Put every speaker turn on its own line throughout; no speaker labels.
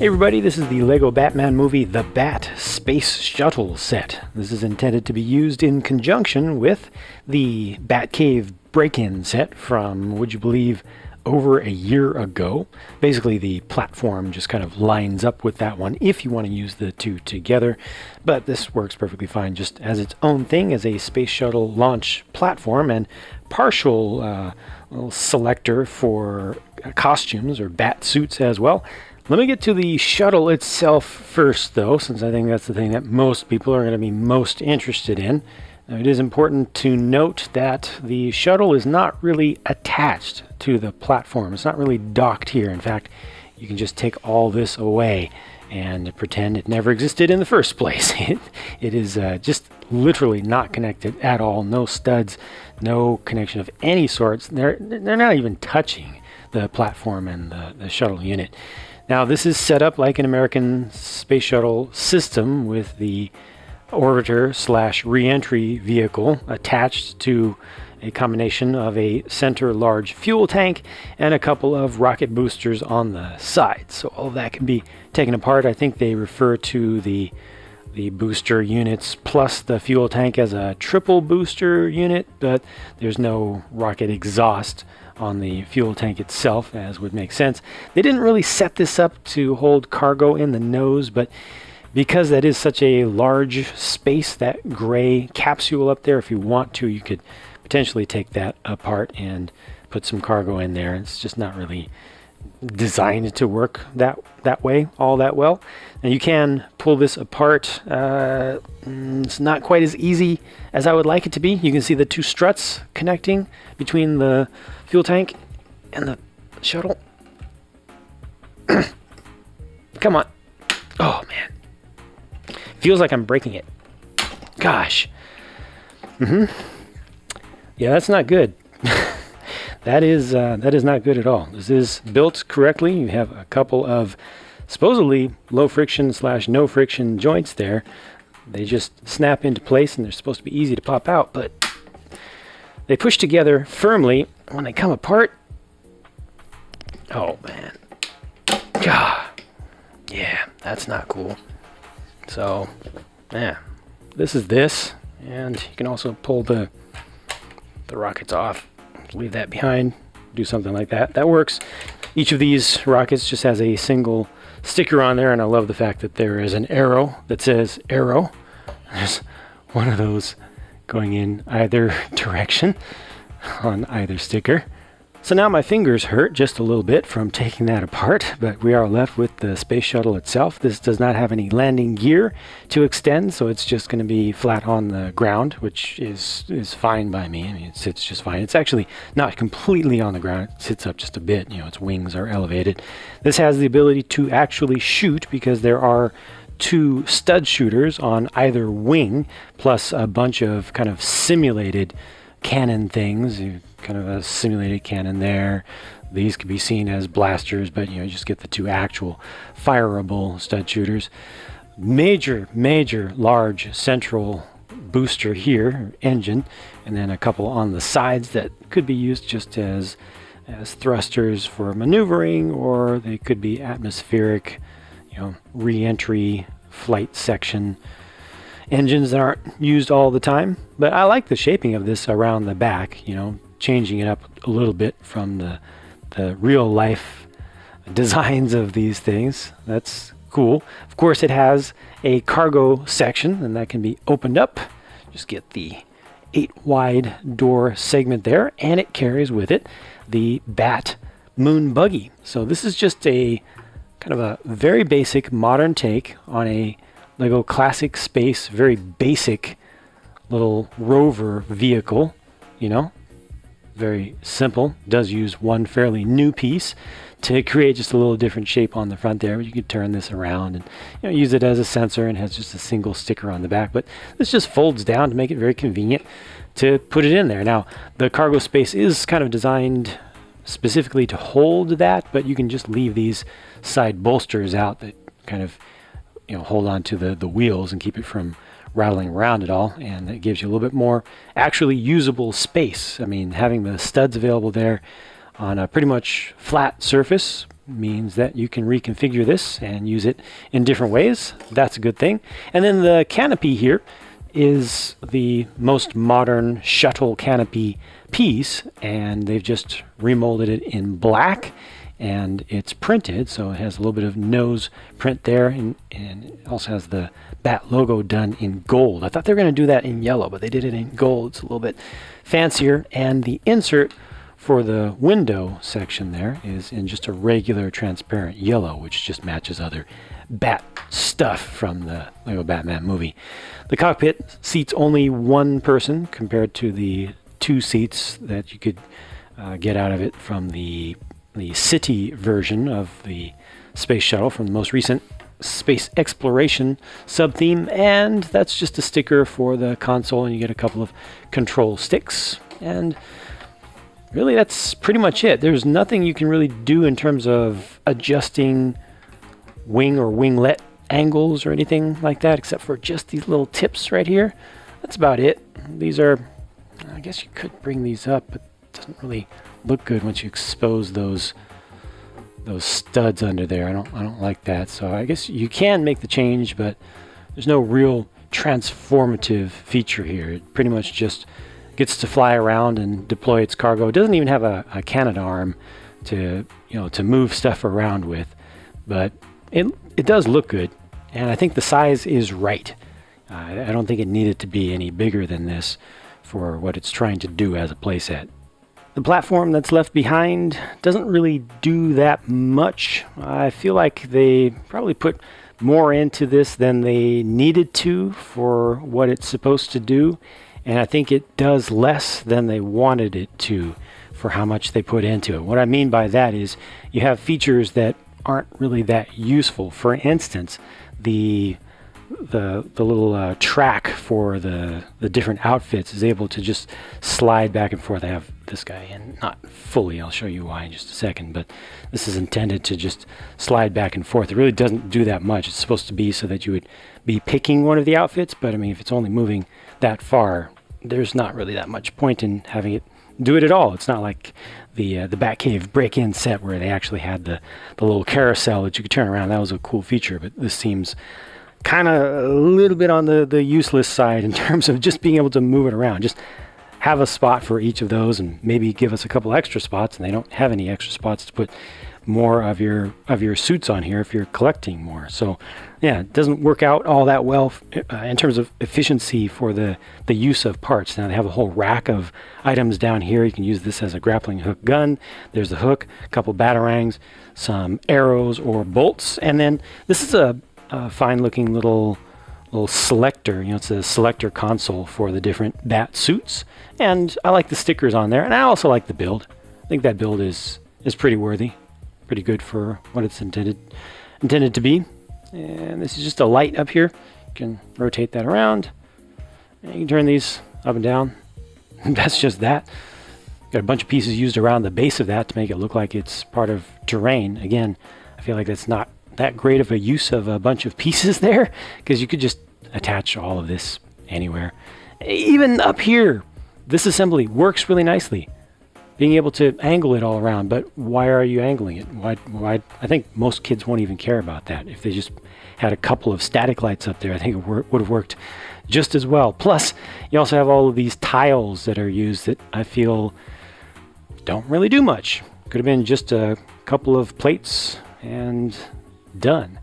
Hey everybody, this is the LEGO Batman movie The Bat Space Shuttle set. This is intended to be used in conjunction with the Batcave break-in set from, would you believe, over a year ago. Basically the platform just kind of lines up with that one if you want to use the two together, but this works perfectly fine just as its own thing as a space shuttle launch platform and partial little selector for costumes or bat suits as well. Let me get to the shuttle itself first, though, since I think that's the thing that most people are going to be most interested in. Now, it is important to note that the shuttle is not really attached to the platform. It's not really docked here. In fact, you can just take all this away and pretend it never existed in the first place. It is just literally not connected at all. No studs, no connection of any sorts. They're not even touching the platform and the shuttle unit. Now, this is set up like an American space shuttle system with the orbiter / re-entry vehicle attached to a combination of a center large fuel tank and a couple of rocket boosters on the side. So all of that can be taken apart. I think they refer to the booster units plus the fuel tank as a triple booster unit, but there's no rocket exhaust on the fuel tank itself, as would make sense. They didn't really set this up to hold cargo in the nose, but because that is such a large space, that gray capsule up there, if you want to, you could potentially take that apart and put some cargo in there. It's just not really designed to work that way all that well. And you can pull this apart. It's not quite as easy as I would like it to be. You can see the two struts connecting between the fuel tank and the shuttle. Come on. Oh man, feels like I'm breaking it. Gosh. Yeah, that's not good. That is not good at all. This is built correctly. You have a couple of supposedly low friction / no friction joints there. They just snap into place and they're supposed to be easy to pop out, but they push together firmly. When they come apart, oh man, God, yeah, that's not cool. So, yeah, this is this, and you can also pull the rockets off. Leave that behind, do something like that. That works. Each of these rockets just has a single sticker on there, and I love the fact that there is an arrow that says arrow. There's one of those going in either direction on either sticker. So now my fingers hurt just a little bit from taking that apart, but we are left with the space shuttle itself. This does not have any landing gear to extend, so it's just going to be flat on the ground, which is fine by me. I mean, it sits just fine. It's actually not completely on the ground. It sits up just a bit. You know, its wings are elevated. This has the ability to actually shoot because there are two stud shooters on either wing, plus a bunch of kind of simulated cannon things. Kind of a simulated cannon there. These could be seen as blasters, but you just get the two actual fireable stud shooters. Major large central booster here, engine, and then a couple on the sides that could be used just as thrusters for maneuvering, or they could be atmospheric, re-entry flight section engines that aren't used all the time. But I like the shaping of this around the back, changing it up a little bit from the real life designs of these things. That's cool. Of course, it has a cargo section, and that can be opened up. Just get the 8 wide door segment there, and it carries with it the Bat Moon Buggy. So this is just a kind of a very basic modern take on a LEGO Classic Space, very basic little rover vehicle, very simple. Does use one fairly new piece to create just a little different shape on the front there, but you can turn this around and use it as a sensor, and has just a single sticker on the back. But this just folds down to make it very convenient to put it in there. Now, the cargo space is kind of designed specifically to hold that, but you can just leave these side bolsters out that kind of hold on to the wheels and keep it from rattling around at all, and it gives you a little bit more actually usable space. I mean, having the studs available there on a pretty much flat surface means that you can reconfigure this and use it in different ways. That's a good thing. And then the canopy here is the most modern Shuttle canopy piece, and they've just remolded it in black, and it's printed, so it has a little bit of nose print there, and it also has the Bat logo done in gold. I thought they were going to do that in yellow, but they did it in gold. It's a little bit fancier, and the insert for the window section there is in just a regular transparent yellow, which just matches other Bat stuff from the Lego Batman movie. The cockpit seats only one person compared to the 2 seats that you could get out of it from the city version of the space shuttle from the most recent space exploration sub-theme, and that's just a sticker for the console, and you get a couple of control sticks, and really that's pretty much it. There's nothing you can really do in terms of adjusting wing or winglet angles or anything like that, except for just these little tips right here. That's about it. These are, I guess you could bring these up, but it doesn't really look good once you expose those studs under there. I don't like that. So I guess you can make the change, but there's no real transformative feature here. It pretty much just gets to fly around and deploy its cargo. It doesn't even have a cannon arm to move stuff around with, but it does look good, and I think the size is right. I don't think it needed to be any bigger than this for what it's trying to do as a playset. The platform that's left behind doesn't really do that much. I feel like they probably put more into this than they needed to for what it's supposed to do, and I think it does less than they wanted it to for how much they put into it. What I mean by that is you have features that aren't really that useful. For instance, the little track for the different outfits is able to just slide back and forth. I have this guy in, not fully, I'll show you why in just a second, but this is intended to just slide back and forth. It really doesn't do that much. It's supposed to be so that you would be picking one of the outfits, but I mean, if it's only moving that far, there's not really that much point in having it do it at all. It's not like the Batcave break-in set where they actually had the little carousel that you could turn around. That was a cool feature, but this seems kind of a little bit on the useless side in terms of just being able to move it around. Just have a spot for each of those and maybe give us a couple extra spots, and they don't have any extra spots to put more of your suits on here if you're collecting more. So yeah, it doesn't work out all that well in terms of efficiency for the use of parts. Now they have a whole rack of items down here. You can use this as a grappling hook gun. There's the hook, a couple batarangs, some arrows or bolts, and then this is a fine looking little selector. It's a selector console for the different bat suits, and I like the stickers on there, and I also like the build. I think that build is pretty worthy, pretty good for what it's intended to be. And this is just a light up here. You can rotate that around, and you can turn these up and down. That's just that. Got a bunch of pieces used around the base of that to make it look like it's part of terrain. Again, I feel like that's not that great of a use of a bunch of pieces there, because you could just attach all of this anywhere. Even up here, this assembly works really nicely, being able to angle it all around. But why are you angling it? Why? I think most kids won't even care about that. If they just had a couple of static lights up there, I think it would have worked just as well. Plus, you also have all of these tiles that are used that I feel don't really do much. Could have been just a couple of plates and done.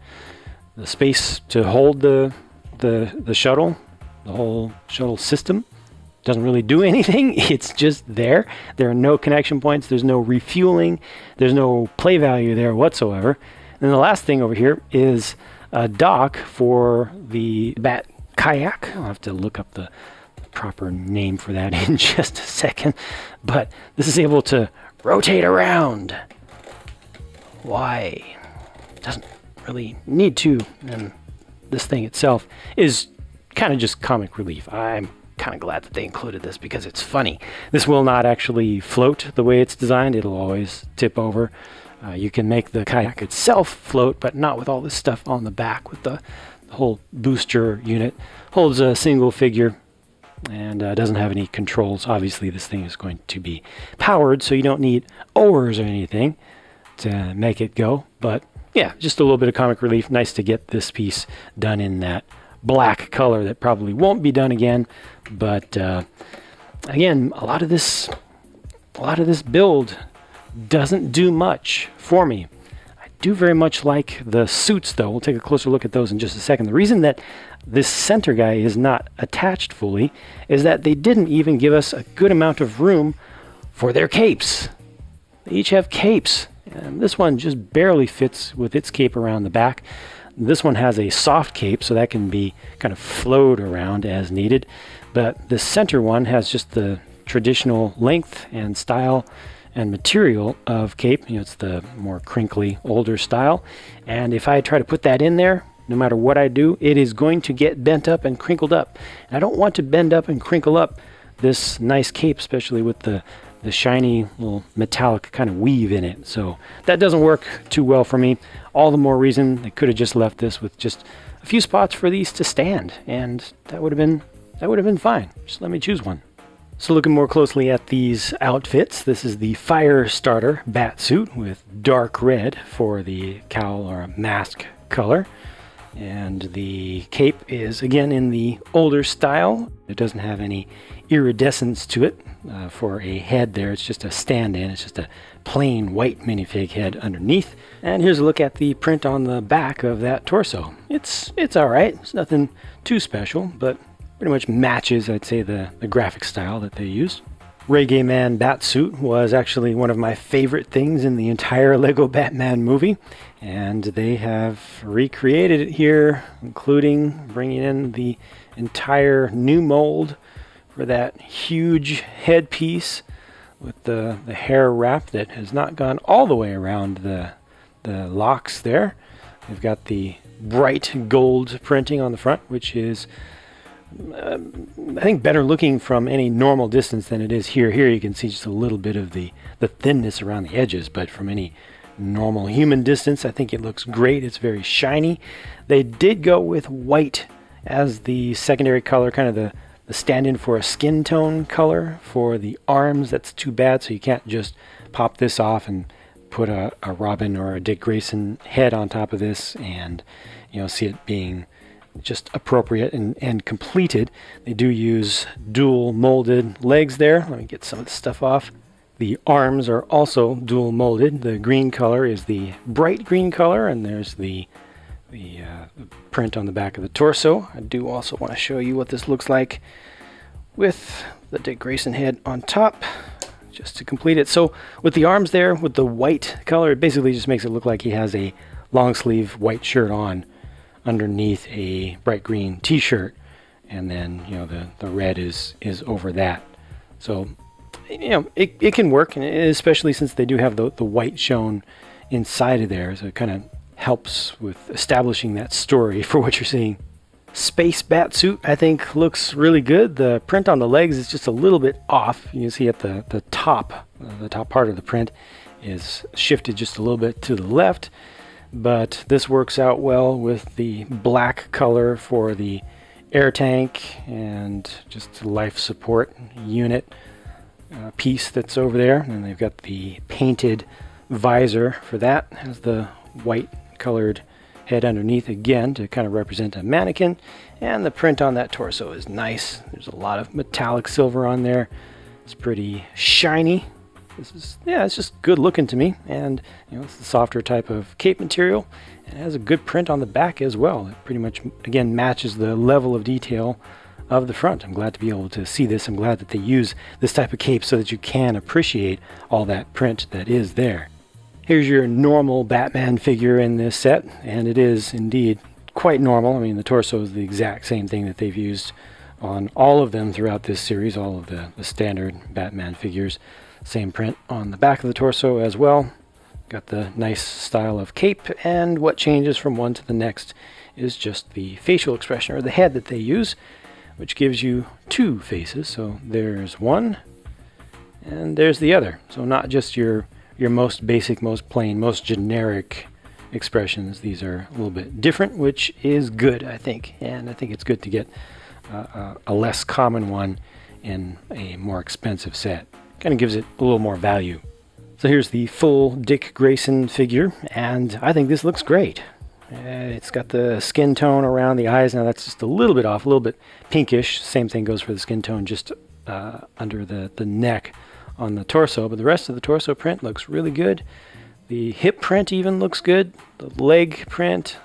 The space to hold the shuttle, the whole shuttle system, doesn't really do anything. It's just there. There are no connection points. There's no refueling. There's no play value there whatsoever. And the last thing over here is a dock for the Bat kayak. I'll have to look up the proper name for that in just a second. But this is able to rotate around. Why? It doesn't really need to. And this thing itself is kind of just comic relief. I'm kind of glad that they included this because it's funny. This will not actually float the way it's designed. It'll always tip over. You can make the kayak itself float, but not with all this stuff on the back. With the whole booster unit, holds a single figure and doesn't have any controls. Obviously this thing is going to be powered, so you don't need oars or anything make it go. But yeah, just a little bit of comic relief. Nice to get this piece done in that black color that probably won't be done again. But again, a lot of this build doesn't do much for me. I do very much like the suits, though. We'll take a closer look at those in just a second. The reason that this center guy is not attached fully is that they didn't even give us a good amount of room for their capes. They each have capes, and this one just barely fits with its cape around the back. This one has a soft cape, so that can be kind of flowed around as needed. But the center one has just the traditional length and style and material of cape. It's the more crinkly, older style. And if I try to put that in there, no matter what I do, it is going to get bent up and crinkled up. And I don't want to bend up and crinkle up this nice cape, especially with the shiny little metallic kind of weave in it. So that doesn't work too well for me. All the more reason they could have just left this with just a few spots for these to stand, and that would have been fine. Just let me choose one. So looking more closely at these outfits, this is the fire starter Batsuit with dark red for the cowl or mask color. And the cape is again in the older style. It doesn't have any iridescence to it for a head there. It's just a stand-in. It's just a plain white minifig head underneath. And here's a look at the print on the back of that torso. It's all right. It's nothing too special, but pretty much matches, I'd say, the graphic style that they used. Reggae Man Batsuit was actually one of my favorite things in the entire Lego Batman movie, and they have recreated it here, including bringing in the entire new mold for that huge headpiece with the hair wrap that has not gone all the way around the locks there. They've got the bright gold printing on the front, which is I think better looking from any normal distance than it is here. Here you can see just a little bit of the thinness around the edges, but from any normal human distance, I think it looks great. It's very shiny. They did go with white as the secondary color, kind of the stand-in for a skin tone color for the arms. That's too bad, so you can't just pop this off and put a Robin or a Dick Grayson head on top of this and see it being just appropriate and completed. They do use dual molded legs there. Let me get some of the stuff off. The arms are also dual molded. The green color is the bright green color, and there's the print on the back of the torso. I do also want to show you what this looks like with the Dick Grayson head on top, just to complete it. So with the arms there, with the white color, it basically just makes it look like he has a long sleeve white shirt on underneath a bright green t-shirt, and then the red is over that. So it can work, and especially since they do have the white shown inside of there, so it kind of helps with establishing that story for what you're seeing. Space Batsuit, I think, looks really good. The print on the legs is just a little bit off. You can see at the top part of the print is shifted just a little bit to the left, but this works out well with the black color for the air tank and just the life support unit piece that's over there. And they've got the painted visor for that. It has the white colored head underneath again to kind of represent a mannequin, and the print on that torso is nice. There's a lot of metallic silver on there. It's pretty shiny. It's just good looking to me, and it's the softer type of cape material, and it has a good print on the back as well. It pretty much again matches the level of detail of the front. I'm glad to be able to see this. I'm glad that they use this type of cape so that you can appreciate all that print that is there. Here's your normal Batman figure in this set, and it is indeed quite normal. I mean, the torso is the exact same thing that they've used on all of them throughout this series, all of the standard Batman figures. Same print on the back of the torso as well. Got the nice style of cape, and what changes from one to the next is just the facial expression, or the head that they use, which gives you two faces. So there's one, and there's the other. So not just your most basic, most plain, most generic expressions. These are a little bit different, which is good, I think. And I think it's good to get a less common one in a more expensive set. Kind of gives it a little more value. So here's the full Dick Grayson figure, and I think this looks great. It's got the skin tone around the eyes. Now that's just a little bit off, a little bit pinkish. Same thing goes for the skin tone just under the neck on the torso, but the rest of the torso print looks really good. The hip print even looks good. The leg prints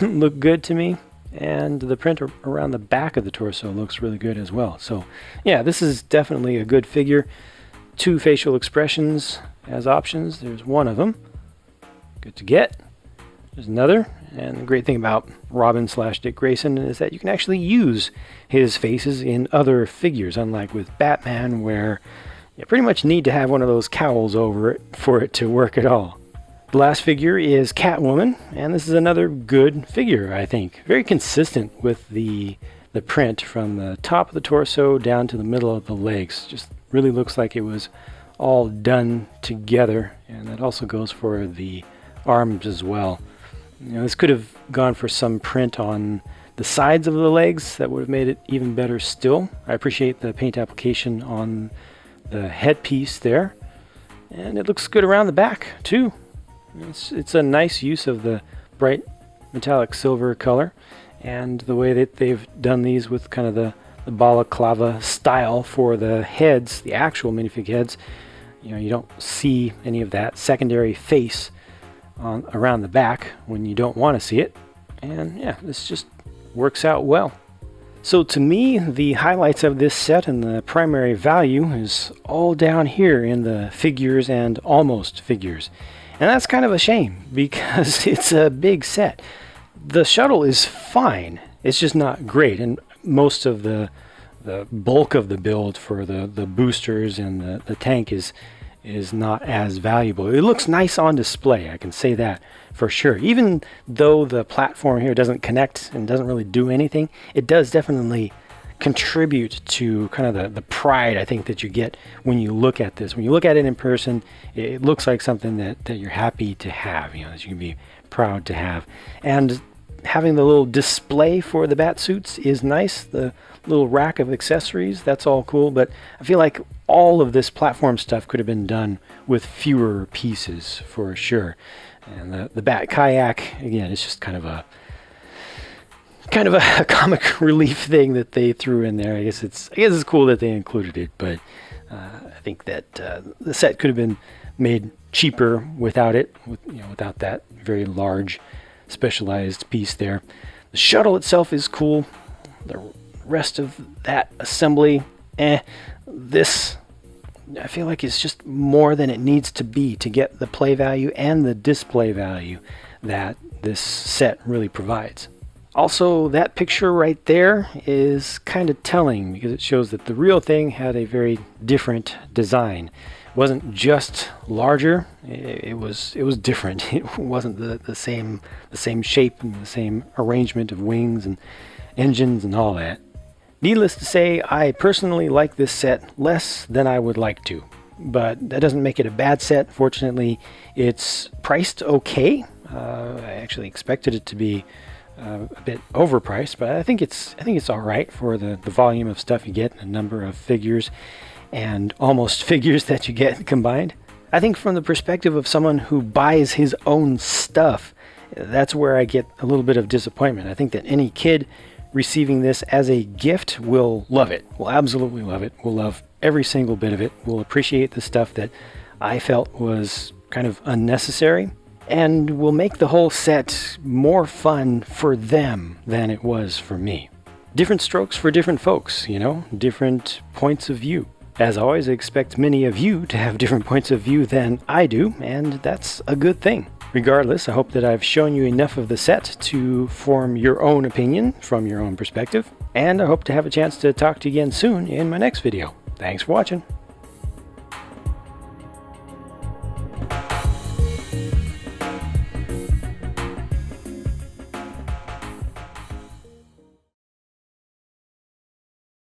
look good to me. And the print around the back of the torso looks really good as well. So yeah, this is definitely a good figure. 2 facial expressions as options. There's one of them. Good to get. There's another. And the great thing about Robin / Dick Grayson is that you can actually use his faces in other figures, unlike with Batman, where you pretty much need to have one of those cowls over it for it to work at all. The last figure is Catwoman, and this is another good figure, I think. Very consistent with the print from the top of the torso down to the middle of the legs. Just really looks like it was all done together, and that also goes for the arms as well. You know, this could have gone for some print on the sides of the legs. That would have made it even better still. I appreciate the paint application on the headpiece there, and it looks good around the back too. It's a nice use of the bright metallic silver color, and the way that they've done these with kind of the balaclava style for the heads, the actual minifig heads. You know, you don't see any of that secondary face around the back when you don't want to see it, and yeah, this just works out well. So to me, the highlights of this set and the primary value is all down here in the figures and almost figures. And that's kind of a shame because it's a big set. The shuttle is fine, it's just not great, and most of the bulk of the build for the boosters and the tank is not as valuable. It looks nice on display, I can say that for sure. Even though the platform here doesn't connect and doesn't really do anything, it does definitely contribute to kind of the pride I think that you get when you look at this. When you look at it in person, it looks like something that you're happy to have, you know, that you can be proud to have. And having the little display for the Batsuits is nice. The little rack of accessories, that's all cool, but I feel like all of this platform stuff could have been done with fewer pieces for sure. And the Bat Kayak, again, it's just kind of a comic relief thing that they threw in there. I guess it's cool that they included it, but I think that the set could have been made cheaper without it, without that very large specialized piece there. The shuttle itself is cool. The rest of that assembly, this I feel like it's just more than it needs to be to get the play value and the display value that this set really provides. Also, that picture right there is kind of telling because it shows that the real thing had a very different design. It wasn't just larger, it was different. It wasn't the same shape and the same arrangement of wings and engines and all that. Needless to say, I personally like this set less than I would like to, but that doesn't make it a bad set. Fortunately, it's priced okay. I actually expected it to be a bit overpriced, but I think it's all right for the volume of stuff you get and the number of figures and almost figures that you get combined. I think from the perspective of someone who buys his own stuff, that's where I get a little bit of disappointment. I think that any kid receiving this as a gift will love it, will absolutely love it, will love every single bit of it, will appreciate the stuff that I felt was kind of unnecessary, and will make the whole set more fun for them than it was for me. Different strokes for different folks, different points of view. As always, I expect many of you to have different points of view than I do, and that's a good thing. Regardless, I hope that I've shown you enough of the set to form your own opinion from your own perspective, and I hope to have a chance to talk to you again soon in my next video. Thanks for watching.